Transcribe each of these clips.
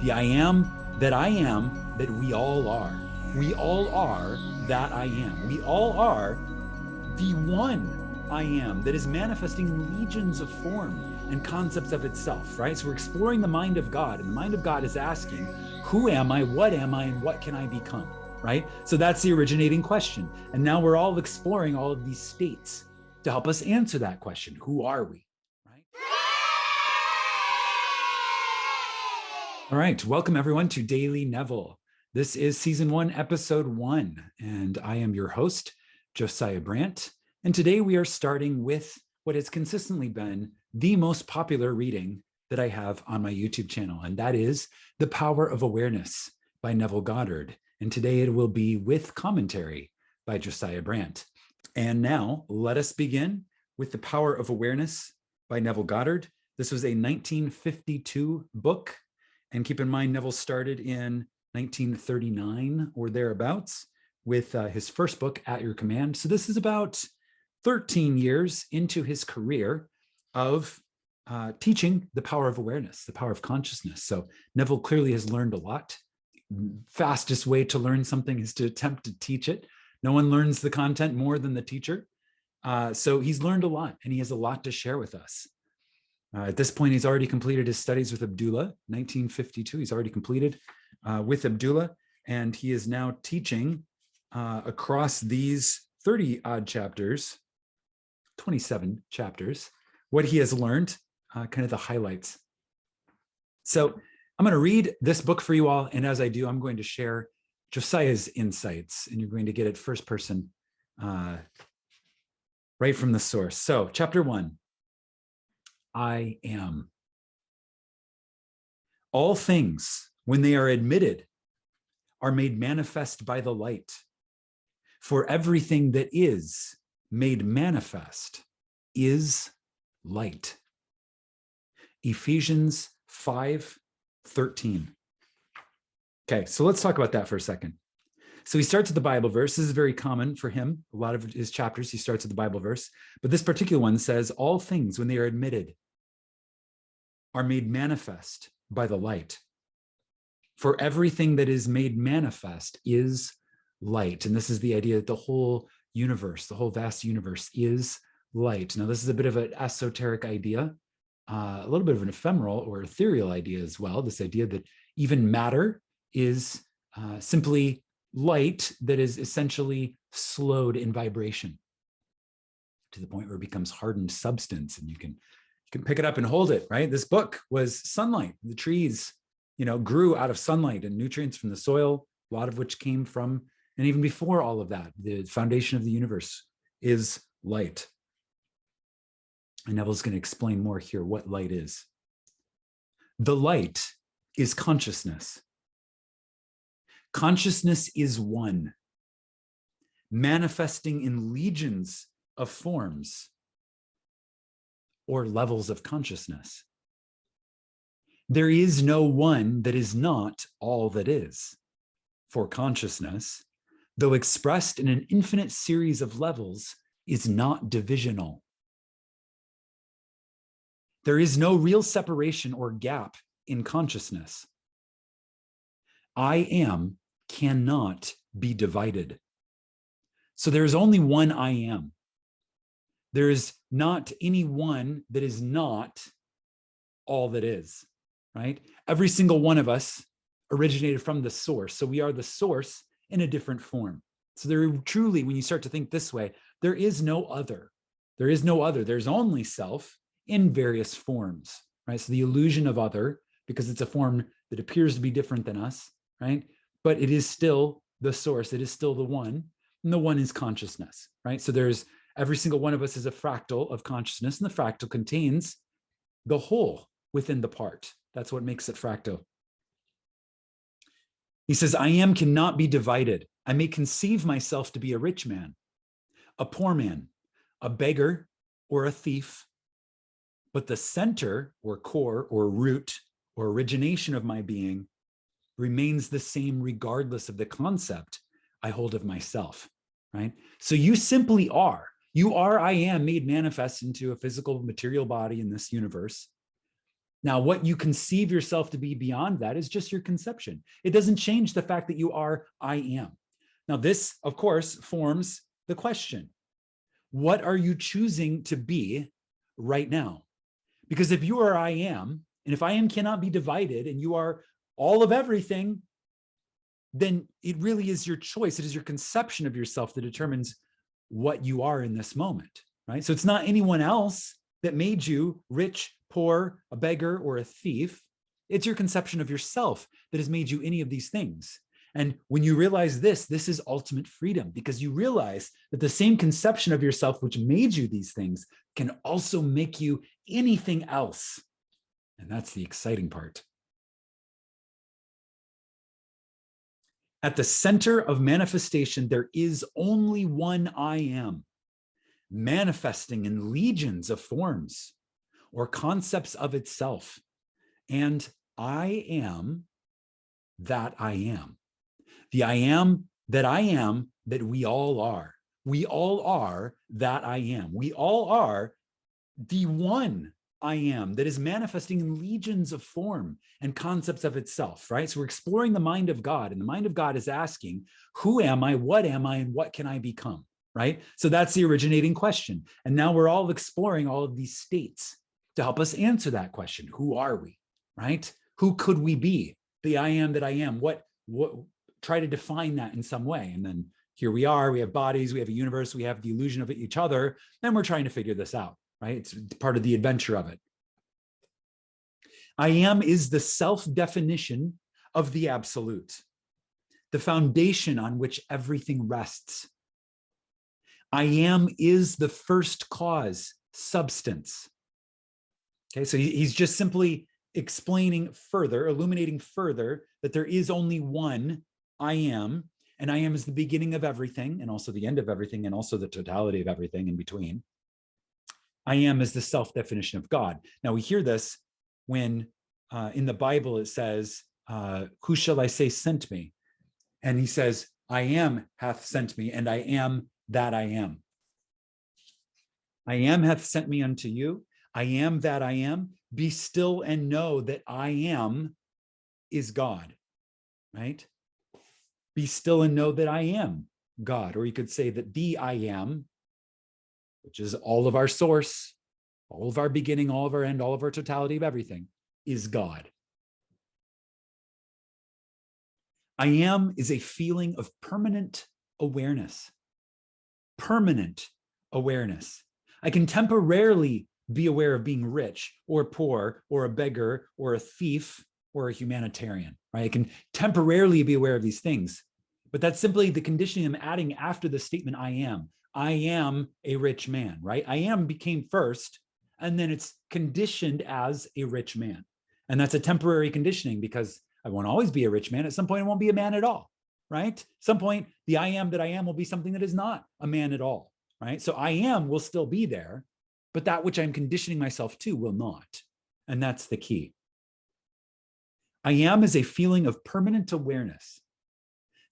The I am that we all are. We all are that I am. We all are the one I am that is manifesting in legions of form and concepts of itself, right? So we're exploring the mind of God, and the mind of God is asking, who am I, and what can I become, right? So that's the originating question. And now we're all exploring all of these states to help us answer that question. Who are we, right? All right, welcome everyone to Daily Neville. This is season 1, episode 1, and I am your host, Josiah Brandt. And today we are starting with what has consistently been the most popular reading that I have on my YouTube channel, and that is The Power of Awareness by Neville Goddard. And today it will be with commentary by Josiah Brandt. And now let us begin with The Power of Awareness by Neville Goddard. This was a 1952 book. And keep in mind, Neville started in 1939 or thereabouts with his first book, At Your Command. So this is about 13 years into his career of teaching the power of awareness, the power of consciousness. So Neville clearly has learned a lot. Fastest way to learn something is to attempt to teach it. No one learns the content more than the teacher. So he's learned a lot, and he has a lot to share with us. At this point, he's already completed his studies with Abdullah, 1952. He's already completed with Abdullah, and he is now teaching across these 30 odd chapters, 27 chapters, what he has learned, kind of the highlights. So I'm going to read this book for you all, and as I do, I'm going to share Josiah's insights, and you're going to get it first person right from the source. So chapter 1. I am. All things, when they are admitted, are made manifest by the light. For everything that is made manifest is light. Ephesians 5:13. Okay, so let's talk about that for a second. So he starts with the Bible verse. This is very common for him. A lot of his chapters, he starts with the Bible verse. But this particular one says, all things, when they are admitted, are made manifest by the light. For everything that is made manifest is light. And this is the idea that the whole universe, the whole vast universe is light. Now, this is a bit of an esoteric idea, a little bit of an ephemeral or ethereal idea as well. This idea that even matter is simply light that is essentially slowed in vibration to the point where it becomes hardened substance, and you can pick it up and hold it, right? This book was sunlight. The trees, grew out of sunlight and nutrients from the soil, a lot of which came from, and even before all of that, the foundation of the universe is light. And Neville's going to explain more here what light is. The light is consciousness. Consciousness is one, manifesting in legions of forms or levels of consciousness. There is no one that is not all that is, for consciousness, though expressed in an infinite series of levels, is not divisional. There is no real separation or gap in consciousness. I am cannot be divided. So there is only one I am. There is not any one that is not all that is, right? Every single one of us originated from the source. So we are the source in a different form. So there truly, when you start to think this way, there is no other. There is no other. There's only self in various forms, right? So the illusion of other, because it's a form that appears to be different than us, right? But it is still the source. It is still the one, and the one is consciousness, right? So there's every single one of us is a fractal of consciousness, and the fractal contains the whole within the part. That's what makes it fractal. He says, I am cannot be divided. I may conceive myself to be a rich man, a poor man, a beggar, or a thief, but the center or core or root or origination of my being remains the same regardless of the concept I hold of myself, right? So you simply are. You are I am made manifest into a physical material body in this universe. Now, what you conceive yourself to be beyond that is just your conception. It doesn't change the fact that you are I am. Now, this, of course, forms the question. What are you choosing to be right now? Because if you are I am, and if I am cannot be divided, and you are all of everything, then it really is your choice. It is your conception of yourself that determines what you are in this moment, right? So it's not anyone else that made you rich, poor, a beggar, or a thief. It's your conception of yourself that has made you any of these things. And when you realize this is ultimate freedom, because you realize that the same conception of yourself which made you these things can also make you anything else. And that's the exciting part. At the center of manifestation, there is only one I am, manifesting in legions of forms or concepts of itself. And I am that I am. The I am that we all are. We all are that I am. We all are the one I am that is manifesting in legions of form and concepts of itself, right? So we're exploring the mind of God, and the mind of God is asking, who am I, and what can I become, right? So that's the originating question. And now we're all exploring all of these states to help us answer that question. Who are we, right? Who could we be? The I am that I am. What try to define that in some way. And then here we are, we have bodies, we have a universe, we have the illusion of each other, and we're trying to figure this out, right? It's part of the adventure of it. I am is the self-definition of the absolute, the foundation on which everything rests. I am is the first cause, substance. Okay, so he's just simply explaining further, illuminating further that there is only one I am, and I am is the beginning of everything, and also the end of everything, and also the totality of everything in between. I am is the self-definition of God. Now we hear this when in the Bible it says, who shall I say sent me? And he says, I am hath sent me, and I am that I am. I am hath sent me unto you. I am that I am. Be still and know that I am is God, right? Be still and know that I am God. Or you could say that the I am, which is all of our source, all of our beginning, all of our end, all of our totality of everything, is God. I am is a feeling of permanent awareness. Permanent awareness. I can temporarily be aware of being rich or poor or a beggar or a thief or a humanitarian, right? I can temporarily be aware of these things, but that's simply the conditioning I'm adding after the statement I am. I am a rich man, right? I am became first, and then it's conditioned as a rich man. And that's a temporary conditioning because I won't always be a rich man. At some point, I won't be a man at all, right? At some point, the I am that I am will be something that is not a man at all, right? So I am will still be there, but that which I'm conditioning myself to will not. And that's the key. I am is a feeling of permanent awareness.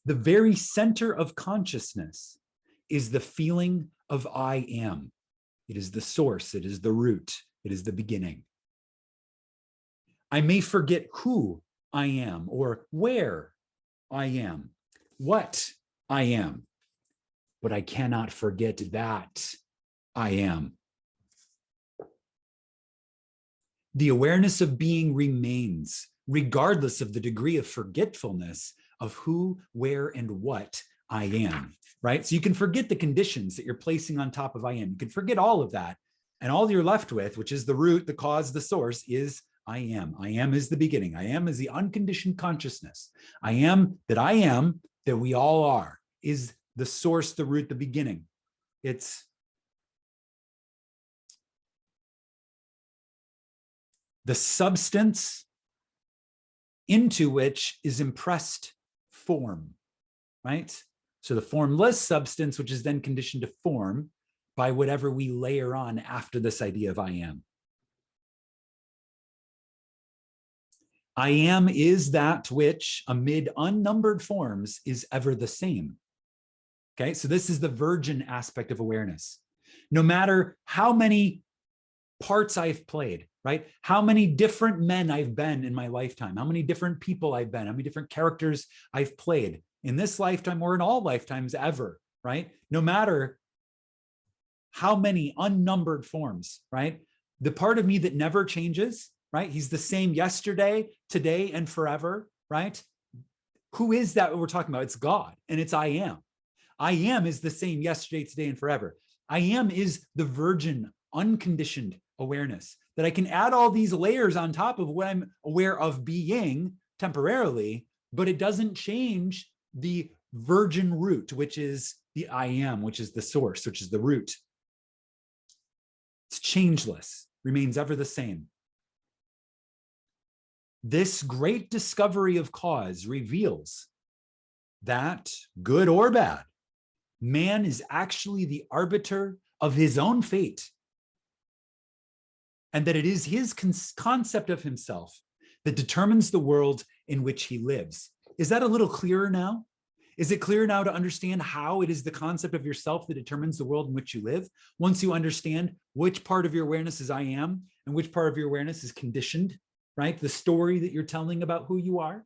The very center of consciousness is the feeling of I am. It is the source. It is the root. It is the beginning. I may forget who I am or where I am, what I am, but I cannot forget that I am. The awareness of being remains, regardless of the degree of forgetfulness of who, where, and what I am, right? So you can forget the conditions that you're placing on top of I am. You can forget all of that. And all you're left with, which is the root, the cause, the source, is I am. I am is the beginning. I am is the unconditioned consciousness. I am that we all are, is the source, the root, the beginning. It's the substance into which is impressed form, right? So the formless substance, which is then conditioned to form by whatever we layer on after this idea of I am. I am is that which amid unnumbered forms is ever the same. Okay, so this is the virgin aspect of awareness. No matter how many parts I've played, right? How many different men I've been in my lifetime, how many different people I've been, how many different characters I've played in this lifetime or in all lifetimes ever, right? No matter how many unnumbered forms, right? The part of me that never changes, right? He's the same yesterday, today, and forever, right? Who is that we're talking about? It's God, and it's I am. I am is the same yesterday, today, and forever. I am is the virgin, unconditioned awareness that I can add all these layers on top of what I'm aware of being temporarily, but it doesn't change the virgin root, which is the I am, which is the source, which is the root. It's changeless, remains ever the same. This great discovery of cause reveals that, good or bad, man is actually the arbiter of his own fate, and that it is his concept of himself that determines the world in which he lives. Is that a little clearer now? Is it clear now to understand how it is the concept of yourself that determines the world in which you live? Once you understand which part of your awareness is I am and which part of your awareness is conditioned, right? The story that you're telling about who you are.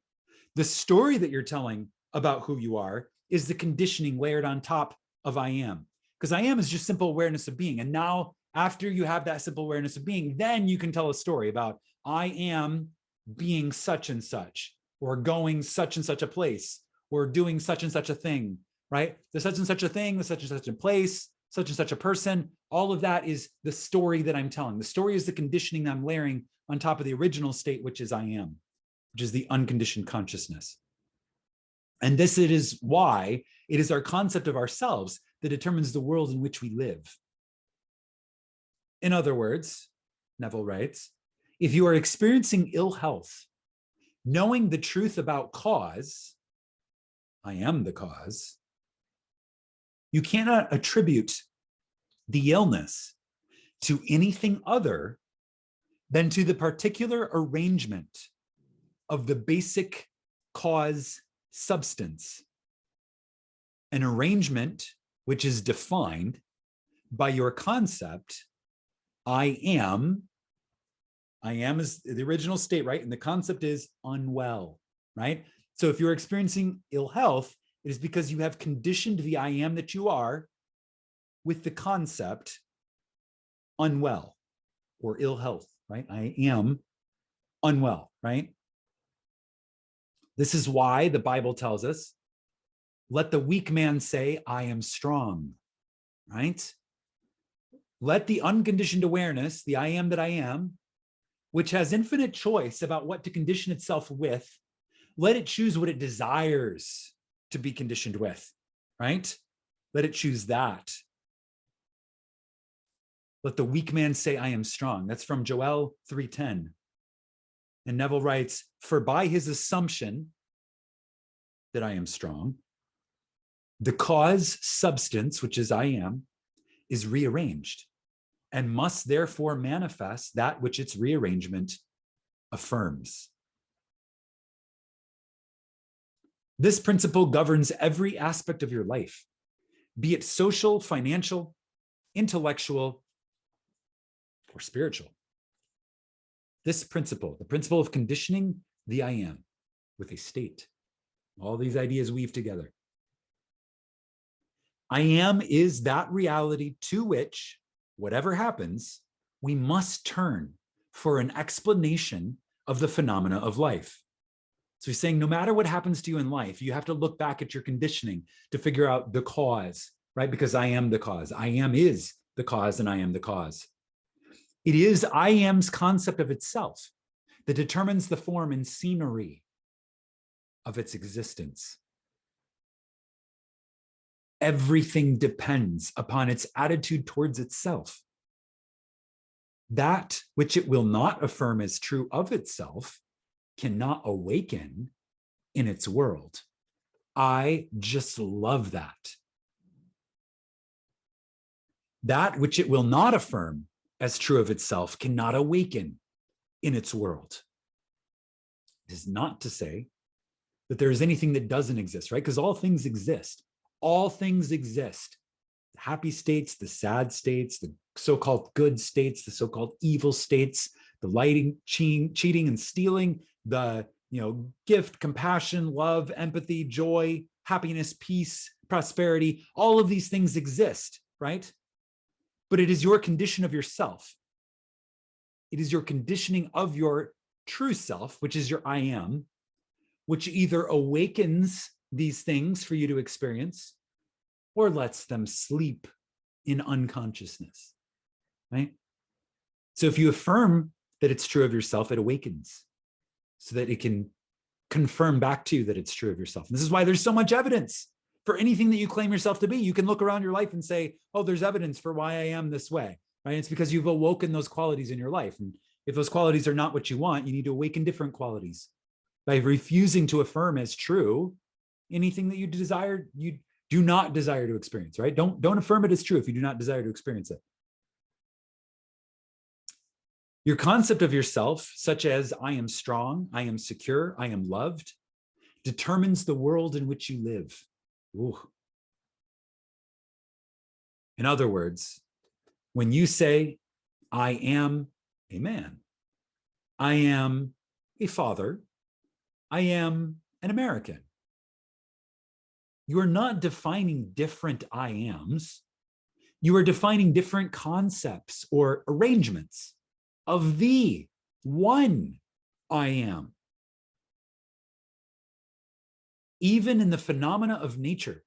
The story that you're telling about who you are is the conditioning layered on top of I am. Because I am is just simple awareness of being. And now, after you have that simple awareness of being, then you can tell a story about I am being such and such, or going such and such a place, or doing such and such a thing, right? The such and such a thing, the such and such a place, such and such a person, all of that is the story that I'm telling. The story is the conditioning that I'm layering on top of the original state, which is I am, which is the unconditioned consciousness. And this it is why it is our concept of ourselves that determines the world in which we live. In other words, Neville writes, if you are experiencing ill health, knowing the truth about cause, I am the cause, you cannot attribute the illness to anything other than to the particular arrangement of the basic cause substance, an arrangement which is defined by your concept, I am is the original state, right? And the concept is unwell, right? So if you're experiencing ill health, it is because you have conditioned the I am that you are with the concept unwell or ill health, right? I am unwell, right? This is why the Bible tells us, let the weak man say, I am strong, right? Let the unconditioned awareness, the I am that I am, which has infinite choice about what to condition itself with, let it choose what it desires to be conditioned with, right? Let it choose that. Let the weak man say, I am strong. That's from Joel 3:10. And Neville writes, for by his assumption that I am strong, the cause substance, which is I am, is rearranged and must therefore manifest that which its rearrangement affirms. This principle governs every aspect of your life, be it social, financial, intellectual, or spiritual. This principle, the principle of conditioning the I am with a state, all these ideas weave together. I am is that reality to which, whatever happens, we must turn for an explanation of the phenomena of life. So he's saying no matter what happens to you in life, you have to look back at your conditioning to figure out the cause, right? Because I am the cause. I am is the cause and I am the cause. It is I am's concept of itself that determines the form and scenery of its existence. Everything depends upon its attitude towards itself. That which it will not affirm as true of itself cannot awaken in its world. I just love that. That which it will not affirm as true of itself cannot awaken in its world. It is not to say that there is anything that doesn't exist, right? Because all things exist. All things exist. happy states, the sad states, the so-called good states, the so-called evil states, the lying, cheating, and stealing, the gift, compassion, love, empathy, joy, happiness, peace, prosperity. All of these things exist, right? But it is your condition of yourself. It is your conditioning of your true self, which is your I am, which either awakens these things for you to experience or lets them sleep in unconsciousness, right? So if you affirm that it's true of yourself, it awakens so that it can confirm back to you that it's true of yourself. And this is why there's so much evidence for anything that you claim yourself to be. You can look around your life and say, oh, there's evidence for why I am this way, right? It's because you've awoken those qualities in your life. And if those qualities are not what you want, you need to awaken different qualities by refusing to affirm as true anything that you desire, you do not desire to experience, right? Don't affirm it as true if you do not desire to experience it. Your concept of yourself, such as I am strong, I am secure, I am loved, determines the world in which you live. Ooh. In other words, when you say, I am a man, I am a father, I am an American, you are not defining different I ams. You are defining different concepts or arrangements of the one I am. Even in the phenomena of nature,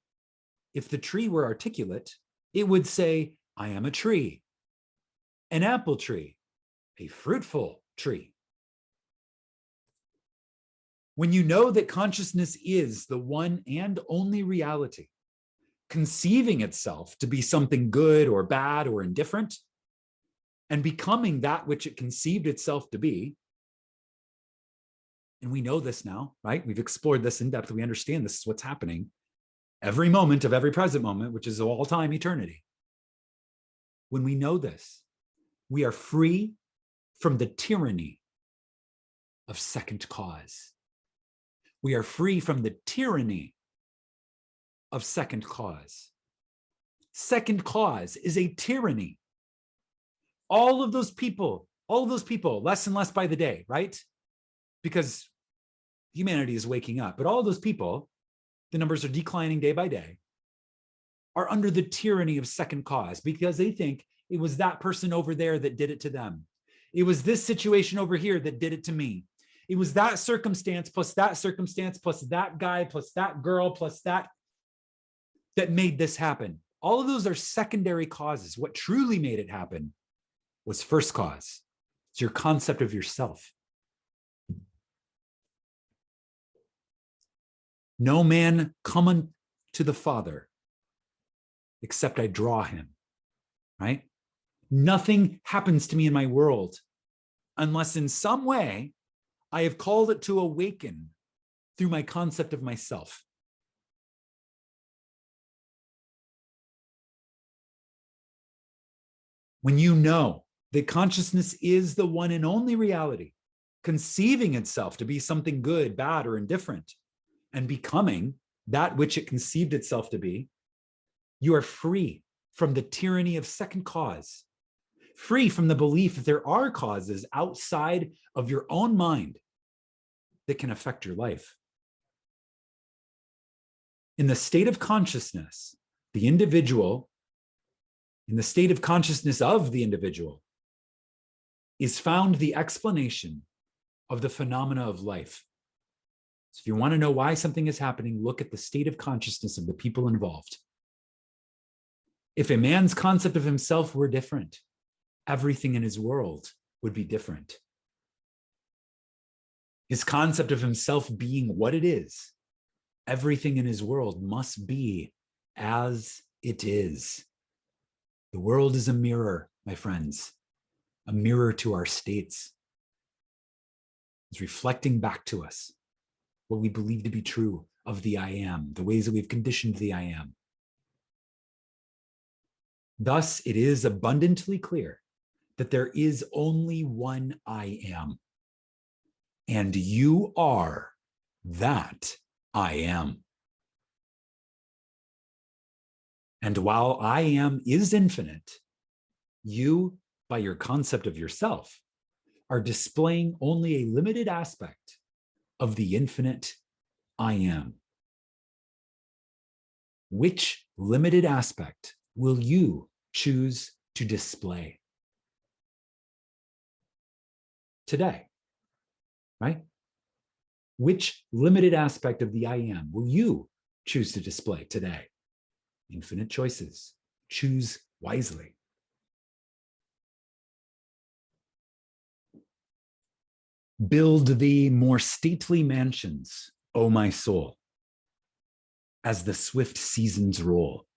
if the tree were articulate, it would say, I am a tree, an apple tree, a fruitful tree. When you know that consciousness is the one and only reality, conceiving itself to be something good or bad or indifferent, and becoming that which it conceived itself to be, and we know this now, right? We've explored this in depth. We understand this is what's happening every moment of every present moment, which is all time eternity. When we know this, we are free from the tyranny of second cause. We are free from the tyranny of second cause. Second cause is a tyranny. All of those people, less and less by the day, right? Because humanity is waking up, but all of those people, the numbers are declining day by day, are under the tyranny of second cause because they think it was that person over there that did it to them. It was this situation over here that did it to me. It was that circumstance plus that guy plus that girl plus that made this happen. All of those are secondary causes. What truly made it happen was first cause. It's your concept of yourself. No man come unto the Father except I draw him, right? Nothing happens to me in my world unless in some way I have called it to awaken through my concept of myself. When you know that consciousness is the one and only reality, conceiving itself to be something good, bad, or indifferent, and becoming that which it conceived itself to be, you are free from the tyranny of second cause, free from the belief that there are causes outside of your own mind that can affect your life. In the state of consciousness, the individual, in the state of consciousness of the individual, is found the explanation of the phenomena of life. So if you want to know why something is happening, look at the state of consciousness of the people involved. If a man's concept of himself were different, everything in his world would be different. His concept of himself being what it is, everything in his world must be as it is. The world is a mirror, my friends, a mirror to our states. It's reflecting back to us what we believe to be true of the I am, the ways that we've conditioned the I am. Thus, it is abundantly clear that there is only one I am, and you are that I am. And while I am is infinite, you, by your concept of yourself, are displaying only a limited aspect of the infinite I am. Which limited aspect will you choose to display today? Right? Which limited aspect of the I am will you choose to display today? Infinite choices. Choose wisely. Build thee more stately mansions, O my soul, as the swift seasons roll.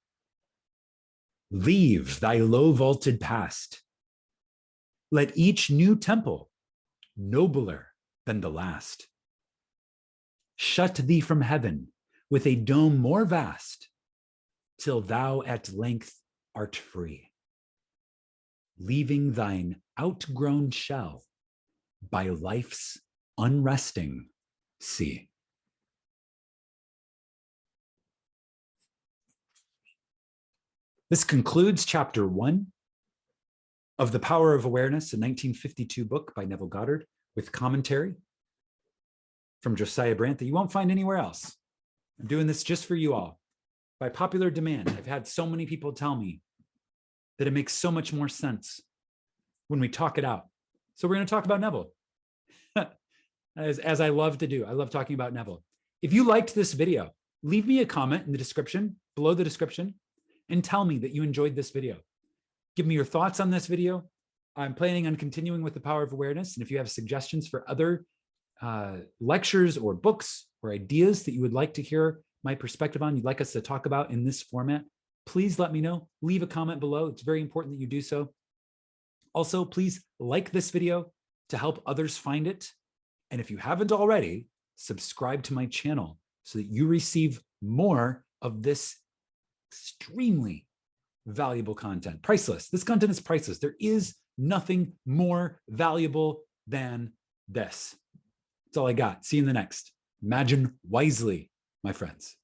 Leave thy low vaulted past. Let each new temple nobler than the last. Shut thee from heaven with a dome more vast, till thou at length art free, leaving thine outgrown shell by life's unresting sea. This concludes chapter 1 of The Power of Awareness, a 1952 book by Neville Goddard, with commentary from Josiah Brandt that you won't find anywhere else. I'm doing this just for you all. By popular demand, I've had so many people tell me that it makes so much more sense when we talk it out. So we're going to talk about Neville, as I love to do. I love talking about Neville. If you liked this video, leave me a comment in the description, below the description, and tell me that you enjoyed this video. Give me your thoughts on this video. I'm planning on continuing with The Power of Awareness. And if you have suggestions for other lectures or books or ideas that you would like to hear my perspective on, you'd like us to talk about in this format, please let me know. Leave a comment below. It's very important that you do so. Also, please like this video to help others find it. And if you haven't already, subscribe to my channel so that you receive more of this extremely valuable content. Priceless. This content is priceless. There is nothing more valuable than this. That's all I got. See you in the next. Imagine wisely, my friends.